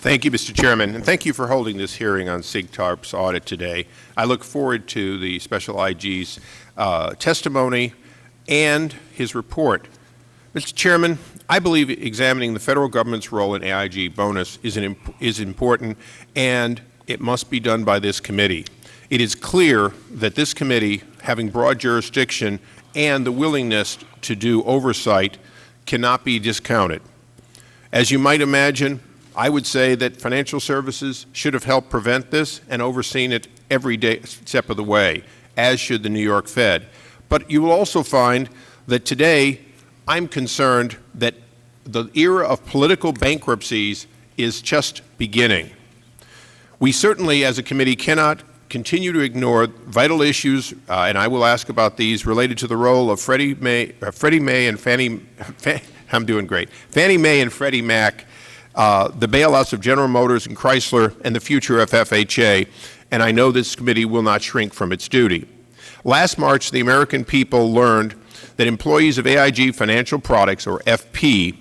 Thank you, Mr. Chairman, and thank you for holding this hearing on SIGTARP's audit today. I look forward to the Special IG's testimony and his report. Mr. Chairman, I believe examining the federal government's role in AIG bonus is important, and it must be done by this committee. It is clear that this committee, having broad jurisdiction and the willingness to do oversight, cannot be discounted. As you might imagine, I would say that financial services should have helped prevent this and overseen it every step of the way, as should the New York Fed. But you will also find that today I'm concerned that the era of political bankruptcies is just beginning. We certainly, as a committee, cannot continue to ignore vital issues, and I will ask about these, related to the role of Fannie Mae and Fannie Mae and Freddie Mac, the bailouts of General Motors and Chrysler, and the future of FHA, and I know this committee will not shrink from its duty. Last March, the American people learned that employees of AIG Financial Products, or FP,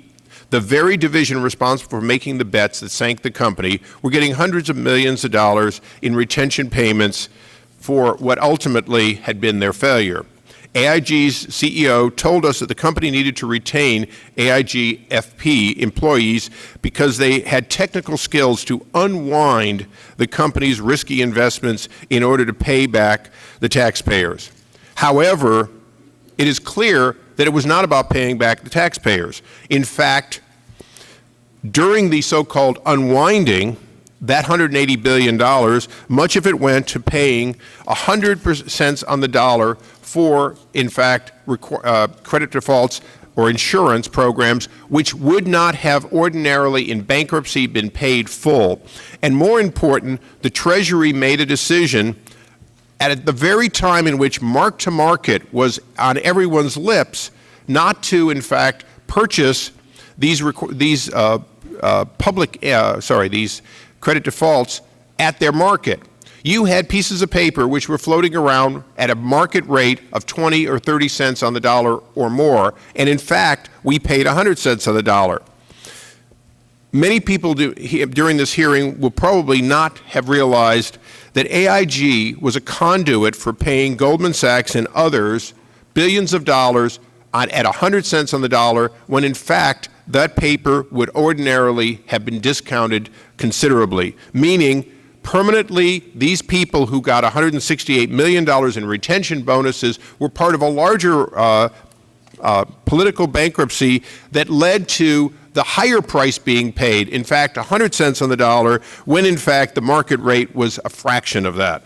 the very division responsible for making the bets that sank the company, were getting hundreds of millions of dollars in retention payments for what ultimately had been their failure. AIG's CEO told us that the company needed to retain AIG FP employees because they had technical skills to unwind the company's risky investments in order to pay back the taxpayers. However, it is clear that it was not about paying back the taxpayers. In fact, during the so-called unwinding, that $180 billion, much of it went to paying 100% on the dollar for, in fact, credit defaults or insurance programs which would not have ordinarily in bankruptcy been paid full. And more important, the Treasury made a decision at the very time in which mark-to-market was on everyone's lips not to, in fact, purchase these credit defaults at their market. You had pieces of paper which were floating around at a market rate of 20 or 30 cents on the dollar or more, and in fact, we paid 100 cents on the dollar. Many people during this hearing will probably not have realized that AIG was a conduit for paying Goldman Sachs and others billions of dollars at 100 cents on the dollar, when in fact that paper would ordinarily have been discounted considerably, meaning permanently these people who got $168 million in retention bonuses were part of a larger political bankruptcy that led to the higher price being paid, in fact 100 cents on the dollar, when in fact the market rate was a fraction of that.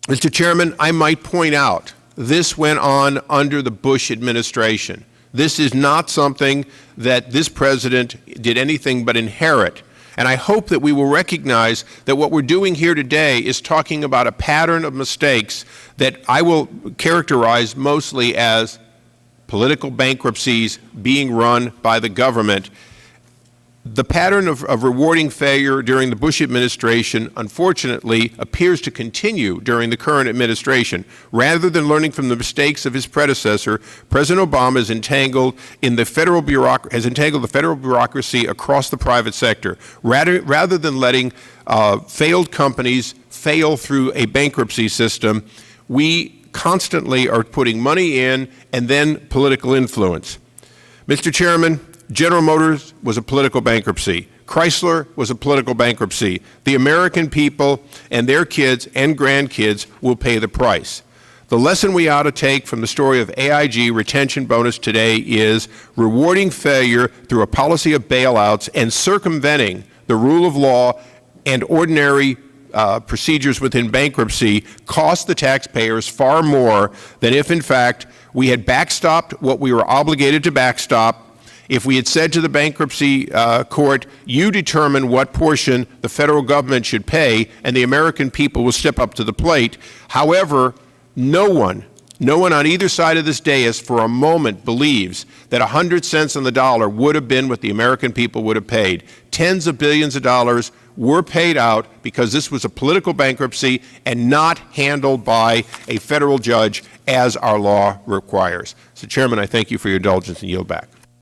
Mr. Chairman, I might point out this went on under the Bush administration. This is not something that this president did anything but inherit. And I hope that we will recognize that what we're doing here today is talking about a pattern of mistakes that I will characterize mostly as political bankruptcies being run by the government. The pattern of rewarding failure during the Bush administration, unfortunately, appears to continue during the current administration. Rather than learning from the mistakes of his predecessor, President Obama has entangled the federal bureaucracy across the private sector. Rather than letting failed companies fail through a bankruptcy system, we constantly are putting money in and then political influence. Mr. Chairman, General Motors was a political bankruptcy. Chrysler was a political bankruptcy. The American people and their kids and grandkids will pay the price. The lesson we ought to take from the story of AIG retention bonus today is rewarding failure through a policy of bailouts and circumventing the rule of law and ordinary procedures within bankruptcy cost the taxpayers far more than if, in fact, we had backstopped what we were obligated to backstop. If we had said to the bankruptcy court, you determine what portion the federal government should pay, and the American people will step up to the plate. However, no one on either side of this dais for a moment believes that 100 cents on the dollar would have been what the American people would have paid. Tens of billions of dollars were paid out because this was a political bankruptcy and not handled by a federal judge as our law requires. Mr. Chairman, I thank you for your indulgence and yield back.